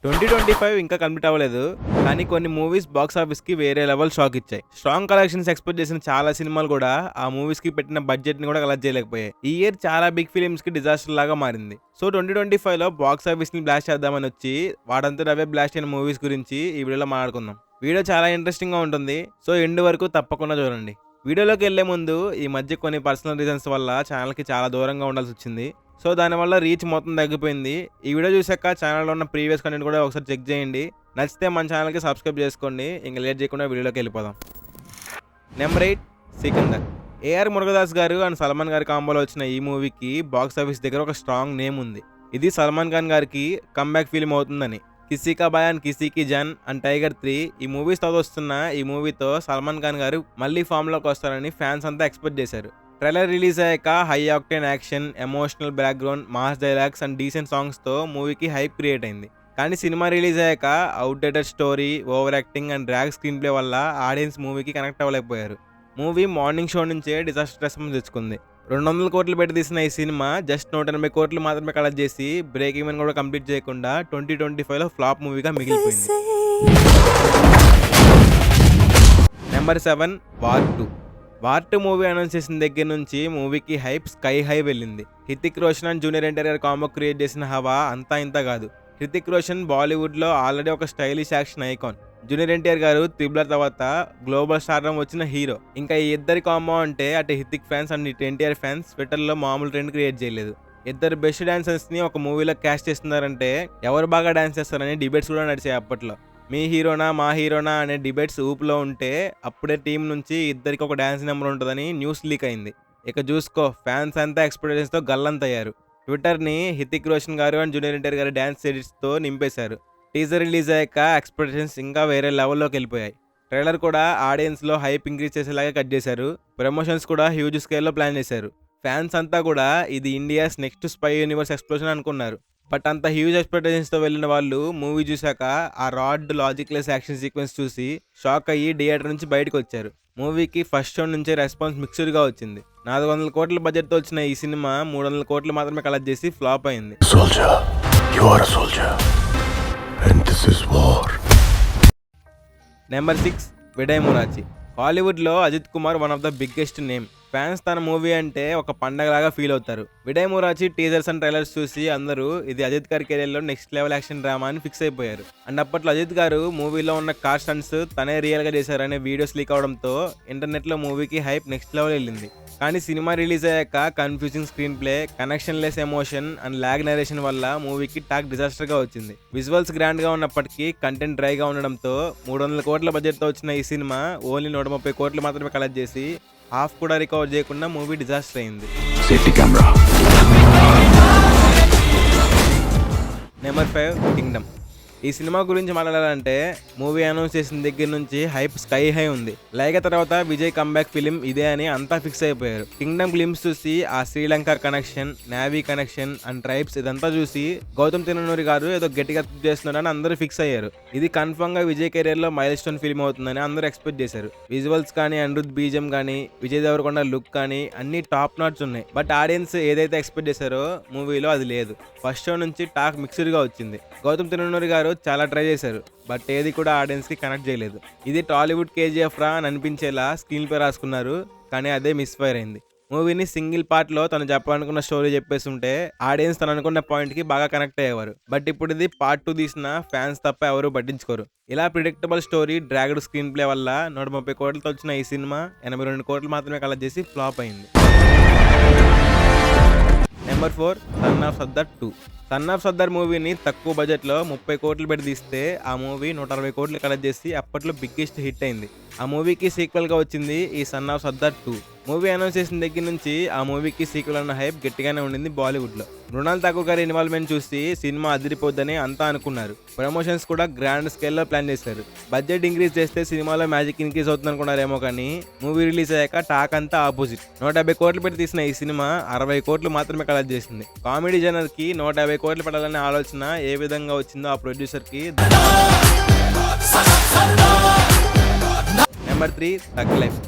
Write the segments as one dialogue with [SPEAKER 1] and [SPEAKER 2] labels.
[SPEAKER 1] 2025 ఇంకా కంప్లీట్ అవ్వలేదు. కానీ కొన్ని మూవీస్ బాక్స్ ఆఫీస్‌కి వేరే లెవెల్ షాక్ ఇచ్చాయి. స్ట్రాంగ్ కలెక్షన్స్ ఎక్స్‌పెక్ట్ చేసిన చాలా సినిమాలు కూడా ఆ మూవీస్‌కి పెట్టిన బడ్జెట్‌ని కూడా కలెక్ట్ చేయలేకపోయాయి. ఈ ఇయర్ చాలా బిగ్ ఫిల్మ్స్‌కి డిజాస్టర్ లాగా మారింది. సో 2025లో బాక్స్ ఆఫీస్‌ని బ్లాస్ట్ చేద్దామని వచ్చి వాటంతట అవే బ్లాస్ట్ అయిన మూవీస్ గురించి ఈ వీడియోలో మాట్లాడుకుందాం. వీడియో చాలా ఇంట్రెస్టింగ్‌గా ఉంటుంది. సో ఎండ్ వరకు తప్పకుండా చూడండి. వీడియోలోకి వెళ్లే ముందు ఈ మధ్య కొన్ని పర్సనల్ రీజన్స్ వల్ల ఛానల్‌కి చాలా దూరంగా ఉండాల్సి వచ్చింది. సో దానివల్ల రీచ్ మొత్తం తగ్గిపోయింది. ఈ వీడియో చూసాక ఛానల్లో ఉన్న ప్రీవియస్ కంటెంట్ కూడా ఒకసారి చెక్ చేయండి. నచ్చితే మన ఛానల్కి సబ్స్క్రైబ్ చేసుకోండి. ఇంకా లేట్ చేయకుండా వీడియోలోకి వెళ్ళిపోదాం. నెంబర్ 8 సికందర్. ఏఆర్ మురుగదాస్ గారు అండ్ సల్మాన్ గారి కాంబోలో వచ్చిన ఈ మూవీకి బాక్స్ ఆఫీస్ దగ్గర ఒక స్ట్రాంగ్ నేమ్ ఉంది. ఇది సల్మాన్ ఖాన్ గారికి కమ్బ్యాక్ ఫిల్మ్ అవుతుందని. కిసీ కా బాయ్ అండ్ కిసీ కి జాన్ అండ్ టైగర్ 3 ఈ మూవీస్ తర్వాత వస్తున్న ఈ మూవీతో సల్మాన్ ఖాన్ గారు మళ్ళీ ఫామ్లోకి వస్తారని ఫ్యాన్స్ అంతా ఎక్స్పెక్ట్ చేశారు. ట్రైలర్ రిలీజ్ అయ్యాక high octane action, emotional background, mass dialogues and decent సాంగ్స్తో మూవీకి హైప్ క్రియేట్ అయింది. కానీ సినిమా రిలీజ్ అయ్యాక outdated story, over acting and drag screenplay వల్ల ఆడియన్స్ మూవీకి కనెక్ట్ అవ్వలేకపోయారు. మూవీ మార్నింగ్ షో నుంచే డిజాస్టర్ రెస్పాన్స్ తెచ్చుకుంది. 200 కోట్లు పెట్టి తీసిన ఈ సినిమా జస్ట్ 180 కోట్లు మాత్రమే కలెక్ట్ చేసి బ్రేక్ ఈవెన్ కూడా కంప్లీట్ చేయకుండా 2025లో ఫ్లాప్ మూవీగా మిగిలిపోయింది. Number 7 war 2. War 2 movie announce చేసిన దగ్గర నుంచి మూవీకి హైప్ స్కై హై వెళ్ళింది. Hrithik Roshan and junior NTR combo create చేసిన హవా అంతా ఇంత కాదు. హృతిక్ రోషన్ బాలీవుడ్లో ఆల్రెడీ ఒక stylish action icon. Junior NTR గారు త్రిబులర్ తర్వాత గ్లోబల్ స్టార్డమ్ వచ్చిన హీరో. ఇంకా ఈ ఇద్దరి కాంబో అంటే అటు హృతిక్ ఫ్యాన్స్ అండ్ ఇటు ఎన్టీఆర్ ఫ్యాన్స్ ట్విట్టర్లో మామూలు ట్రెండ్ క్రియేట్ చేయలేదు. ఇద్దరు బెస్ట్ డాన్సర్స్ని ఒక మూవీలో క్యాస్ట్ చేస్తున్నారంటే ఎవరు బాగా డాన్స్ చేస్తారని డిబేట్స్ కూడా నడిచాయి అప్పట్లో. మీ హీరోనా మా హీరోనా అనే డిబేట్స్ ఊపులో ఉంటే అప్పుడే టీం నుంచి ఇద్దరికి ఒక డ్యాన్స్ నెంబర్ ఉంటుందని న్యూస్ లీక్ అయింది. ఇక చూసుకో ఫ్యాన్స్ అంతా ఎక్స్పెక్టేషన్స్తో గల్లంతయ్యారు. ట్విట్టర్ని హృతిక్ రోషన్ గారు అండ్ జూనియర్ ఎన్టీఆర్ గారి డ్యాన్స్ ఎడిట్స్తో నింపేశారు. టీజర్ రిలీజ్ అయ్యాక ఎక్స్పెక్టేషన్స్ ఇంకా వేరే లెవెల్లోకి వెళ్ళిపోయాయి. ట్రైలర్ కూడా ఆడియన్స్లో హైప్ ఇంక్రీజ్ చేసేలాగా కట్ చేశారు. ప్రమోషన్స్ కూడా హ్యూజ్ స్కేల్లో ప్లాన్ చేశారు. ఫ్యాన్స్ అంతా కూడా ఇది India's next spy universe explosion అనుకున్నారు. బట్ అంత హ్యూజ్ ఎక్స్పెక్టేషన్స్తో వెళ్ళిన వాళ్ళు మూవీ చూశాక ఆ రాడ్ లాజిక్లెస్ యాక్షన్ సీక్వెన్స్ చూసి షాక్ అయ్యి థియేటర్ నుంచి బయటకు వచ్చారు. మూవీకి ఫస్ట్ షో నుంచే రెస్పాన్స్ మిక్స్డ్గా వచ్చింది. 400 కోట్ల బడ్జెట్తో వచ్చిన ఈ సినిమా 300 కోట్లు మాత్రమే కలెక్ట్ చేసి ఫ్లాప్ అయింది. నెంబర్ 6 విడయ్ మురాచి. హాలీవుడ్లో Ajith Kumar one of the biggest name. Fans తన మూవీ అంటే ఒక పండగలాగా ఫీల్ అవుతారు. Vidaa Muyarchi teasers and trailers చూసి అందరూ ఇది అజిత్ గారి కెరీర్లో నెక్స్ట్ లెవెల్ యాక్షన్ డ్రామా అని ఫిక్స్ అయిపోయారు. అండ్ అప్పట్లో అజిత్ గారు మూవీలో ఉన్న కార్ స్టంట్స్ తనే రియల్గా చేశారనే వీడియోస్ లీక్ అవడంతో ఇంటర్నెట్లో మూవీకి హైప్ నెక్స్ట్ లెవెల్ వెళ్ళింది. కానీ సినిమా రిలీజ్ అయ్యాక confusing screenplay, connectionless emotion and lag narration వల్ల మూవీకి టాక్ డిజాస్టర్గా వచ్చింది. విజువల్స్ గ్రాండ్గా ఉన్నప్పటికీ కంటెంట్ డ్రైగా ఉండడంతో 300 కోట్ల బడ్జెట్తో వచ్చిన ఈ సినిమా ఓన్లీ 130 కోట్లు మాత్రమే కలెక్ట్ చేసి హాఫ్ కూడా రికవర్ చేయకుండా మూవీ డిజాస్టర్ అయింది. Number 5 Kingdom. ఈ సినిమా గురించి మాట్లాడాలంటే మూవీ అనౌన్స్ చేసిన దగ్గర నుంచి హైప్ స్కై హై ఉంది. లైగ తర్వాత విజయ్ కంబ్యాక్ ఫిలిం ఇదే అని అంతా ఫిక్స్ అయిపోయారు. కింగ్డమ్ గ్లిమ్స్ చూసి ఆ Sri Lanka connection, navy connection and tribes ఇదంతా చూసి గౌతమ్ తిరునూరి గారు ఏదో గట్టిగా చేస్తున్నారని అందరూ ఫిక్స్ అయ్యారు. ఇది కన్ఫర్మ్ గా విజయ్ కెరీర్ లో మైల్ స్టోన్ ఫిల్మ్ అవుతుందని అందరూ ఎక్స్పెక్ట్ చేశారు. విజువల్స్ కానీ, అనిరుద్ బీజం కానీ, విజయ్ దేవరకొండ లుక్ కానీ అన్ని టాప్ నాట్స్ ఉన్నాయి. బట్ ఆడియన్స్ ఏదైతే ఎక్స్పెక్ట్ చేశారో మూవీలో అది లేదు. ఫస్ట్ షో నుంచి టాక్ మిక్స్డ్ గా వచ్చింది. గౌతమ్ తిరునూరి గారు చాలా ట్రై చేశారు, బట్ ఏది కూడా ఆడియన్స్ కి కనెక్ట్ చేయలేదు. ఇది టాలీవుడ్ కేజీఎఫ్ రా అని అనిపించేలా స్క్రీన్ పే రాసుకున్నారు, కానీ అదే మిస్ఫైర్ అయింది. మూవీని సింగిల్ పార్ట్ లో తను చెప్పాలనుకున్న స్టోరీ చెప్పేస్తుంటే ఆడియన్స్ తను అనుకున్న పాయింట్ కి బాగా కనెక్ట్ అయ్యేవారు. బట్ ఇప్పుడు ఇది పార్ట్ 2 తీసిన ఫ్యాన్స్ తప్ప ఎవరు పట్టించుకోరు. ఇలా predictable story, dragged screen play వల్ల 130 కోట్లతో వచ్చిన ఈ సినిమా 82 కోట్లు మాత్రమే కలెక్ట్ చేసి ఫ్లాప్ అయింది. Number 4 son of Sardar 2. Son of Sardar మూవీని తక్కువ బడ్జెట్లో 30 కోట్లు పెట్టి తీస్తే ఆ మూవీ 160 కోట్లు కలెక్ట్ చేసి అప్పట్లో బిగ్గెస్ట్ హిట్ అయింది. ఆ మూవీకి సీక్వెల్గా వచ్చింది ఈ son of Sardar 2. Movie announce చేసిన దగ్గర నుంచి ఆ మూవీకి సీక్వెల్ అన్న హైప్ గట్టిగానే ఉండింది బాలీవుడ్లో. మృణాల్ ఠాకూర్ గారి ఇన్వాల్వ్మెంట్ చూసి సినిమా అదిరిపోద్దని అంతా అనుకున్నారు. ప్రమోషన్స్ కూడా గ్రాండ్ స్కేల్లో ప్లాన్ చేశారు. బడ్జెట్ ఇంక్రీజ్ చేస్తే సినిమాలో మ్యాజిక్ ఇంక్రీజ్ అవుతుంది అనుకున్నారేమో, కానీ మూవీ రిలీజ్ అయ్యాక టాక్ అంతా ఆపోజిట్. 150 కోట్లు పెట్టి తీసిన ఈ సినిమా 60 కోట్లు మాత్రమే కలెక్ట్ చేసింది. కామెడీ జనర్కి 150 కోట్లు పెట్టాలనే ఆలోచన ఏ విధంగా వచ్చిందో ఆ ప్రొడ్యూసర్కి. Number 3 thug life.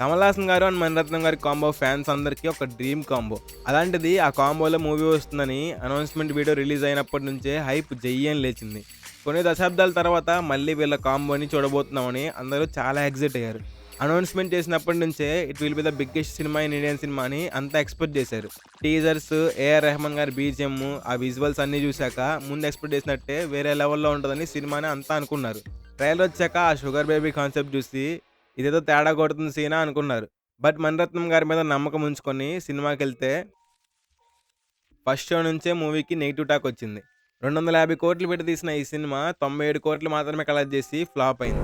[SPEAKER 1] Kamal Haasan గారు అండ్ మణిరత్నం గారి కాంబో ఫ్యాన్స్ అందరికీ ఒక డ్రీమ్ కాంబో. అలాంటిది ఆ కాంబోలో మూవీ వస్తుందని అనౌన్స్మెంట్ వీడియో రిలీజ్ అయినప్పటి నుంచే హైప్ జయ్యని లేచింది. కొన్ని దశాబ్దాల తర్వాత మళ్ళీ వీళ్ళ కాంబోని చూడబోతున్నామని అందరూ చాలా ఎక్సైట్ అయ్యారు. అనౌన్స్మెంట్ చేసినప్పటి నుంచే it will be the biggest cinema in Indian cinema అని అంతా ఎక్స్పెక్ట్ చేశారు. టీజర్స్, ఏఆర్ రెహమాన్ గారి బీజిఎం, ఆ విజువల్స్ అన్నీ చూశాక ముందు ఎక్స్పెక్ట్ చేసినట్టే వేరే లెవెల్లో ఉంటుందని సినిమాని అంతా అనుకున్నారు. ట్రైలర్ వచ్చాక ఆ షుగర్ బేబీ కాన్సెప్ట్ చూసి ఇదేదో తేడా కొడుతుంది సీనా అనుకున్నారు. బట్ మణిరత్నం గారి మీద నమ్మకం ఉంచుకొని సినిమాకి వెళ్తే ఫస్ట్ షో నుంచే మూవీకి నెగిటివ్ టాక్ వచ్చింది. 250 కోట్లు పెట్టి తీసిన ఈ సినిమా 97 కోట్లు మాత్రమే కలెక్ట్ చేసి ఫ్లాప్ అయింది.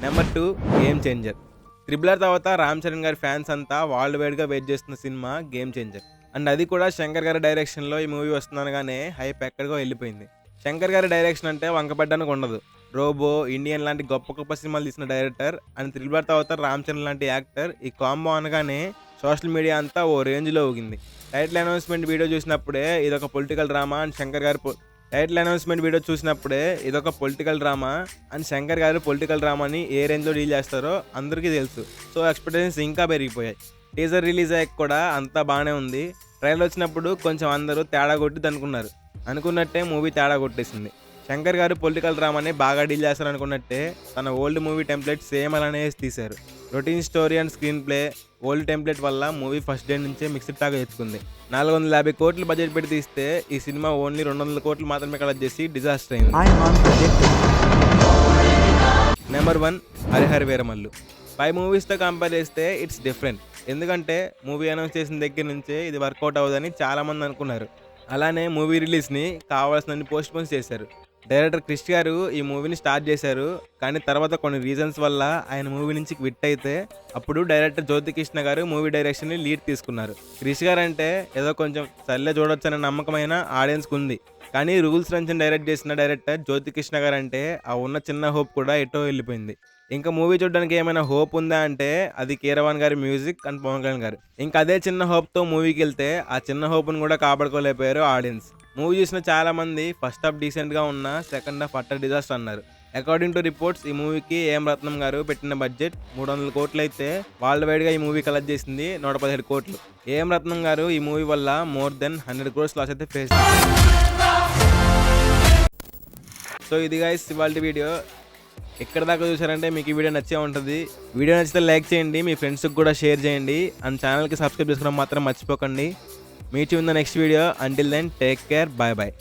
[SPEAKER 1] Number 2 game changer. త్రిబులర్ తర్వాత రామ్ చరణ్ గారి ఫ్యాన్స్ అంతా వరల్డ్ వైడ్గా వెయిట్ చేస్తున్న సినిమా గేమ్ చేంజర్. అండ్ అది కూడా శంకర్ గారి డైరెక్షన్లో ఈ మూవీ వస్తుందనగానే హైప్ ఎక్కడికో వెళ్ళిపోయింది. శంకర్ గారి డైరెక్షన్ అంటే వంకపడ్డానికి ఉండదు. రోబో, ఇండియన్ లాంటి గొప్ప గొప్ప సినిమాలు తీసిన డైరెక్టర్ అండ్ త్రిబులర్ తర్వాత రామ్ చరణ్ లాంటి యాక్టర్. ఈ కాంబో అనగానే సోషల్ మీడియా అంతా ఓ రేంజ్లో ఊగింది. టైటిల్ అనౌన్స్మెంట్ వీడియో చూసినప్పుడే ఇదొక పొలిటికల్ డ్రామా అండ్ శంకర్ గారు పొలిటికల్ డ్రామాని ఏ రేంజ్లో డీల్ చేస్తారో అందరికీ తెలుసు. సో ఎక్స్పెక్టేషన్స్ ఇంకా పెరిగిపోయాయి. టీజర్ రిలీజ్ అయ్యాక కూడా అంతా బాగానే ఉంది. ట్రైలర్ వచ్చినప్పుడు కొంచెం అందరూ తేడా కొట్టిద్ది అనుకున్నట్టే మూవీ తేడా కొట్టేసింది. శంకర్ గారు పొలిటికల్ డ్రామాని బాగా డీల్ చేస్తారనుకున్నట్టే తన ఓల్డ్ మూవీ టెంప్లెట్ సేమ్ అలానే తీశారు. Routine story and screen play old template వల్ల మూవీ ఫస్ట్ డే నుంచే మిక్స్డ్ టాక్ తెచ్చుకుంది. 450 కోట్లు బడ్జెట్ పెట్టి తీస్తే ఈ సినిమా ఓన్లీ 200 కోట్లు మాత్రమే కలెక్ట్ చేసి డిజాస్టర్ అయింది. నెంబర్ 1 హరిహర వీరమల్లు. 5 మూవీస్తో కంపేర్ చేస్తే ఇట్స్ డిఫరెంట్. ఎందుకంటే మూవీ అనౌన్స్ చేసిన దగ్గర నుంచే ఇది వర్కౌట్ అవ్వదని చాలామంది అనుకున్నారు. అలానే మూవీ రిలీజ్ని కావాల్సినన్ని పోస్ట్పోన్స్ చేశారు. డైరెక్టర్ క్రిష్ గారు ఈ మూవీని స్టార్ట్ చేశారు, కానీ తర్వాత కొన్ని రీజన్స్ వల్ల ఆయన మూవీ నుంచి క్విట్ అయితే అప్పుడు డైరెక్టర్ జ్యోతికృష్ణ గారు మూవీ డైరెక్షన్ని లీడ్ తీసుకున్నారు. క్రిష్ గారు అంటే ఏదో కొంచెం సర్లే చూడొచ్చనే నమ్మకమైన ఆడియన్స్కి ఉంది. కానీ రూల్స్ రంజన్ డైరెక్ట్ చేసిన డైరెక్టర్ జ్యోతికృష్ణ గారు అంటే ఆ ఉన్న చిన్న హోప్ కూడా ఎటో వెళ్ళిపోయింది. ఇంకా మూవీ చూడడానికి ఏమైనా హోప్ ఉందా అంటే అది కీరవాణి గారి మ్యూజిక్ అండ్ పవన్ కళ్యాణ్ గారు. ఇంకా అదే చిన్న హోప్తో మూవీకి వెళ్తే ఆ చిన్న హోప్ను కూడా కాపాడుకోలేకపోయారు ఆడియన్స్. మూవీ చూసిన చాలా మంది ఫస్ట్ హాఫ్ డీసెంట్గా ఉన్న, సెకండ్ హాఫ్ అట్టర్ డిజాస్టర్ అన్నారు. అకార్డింగ్ టు రిపోర్ట్స్ ఈ మూవీకి ఏఎం రత్నం గారు పెట్టిన బడ్జెట్ 300 కోట్లు అయితే వరల్డ్ వైడ్గా ఈ మూవీ కలెక్ట్ చేసింది 117 కోట్లు. ఏఎం రత్నం గారు ఈ మూవీ వల్ల మోర్ దెన్ 100 crores లాస్ అయితే ఫేస్ చేశారు. సో ఇది గైస్ ఇవాల్టి వీడియో. ఎక్కడ దాకా చూసారంటే మీకు ఈ వీడియో నచ్చే ఉంటుంది. వీడియో నచ్చితే లైక్ చేయండి, మీ ఫ్రెండ్స్కి కూడా షేర్ చేయండి అండ్ ఛానల్కి సబ్స్క్రైబ్ చేసుకోవడం మాత్రం మర్చిపోకండి. Meet you in the next video. Until then take care, bye bye.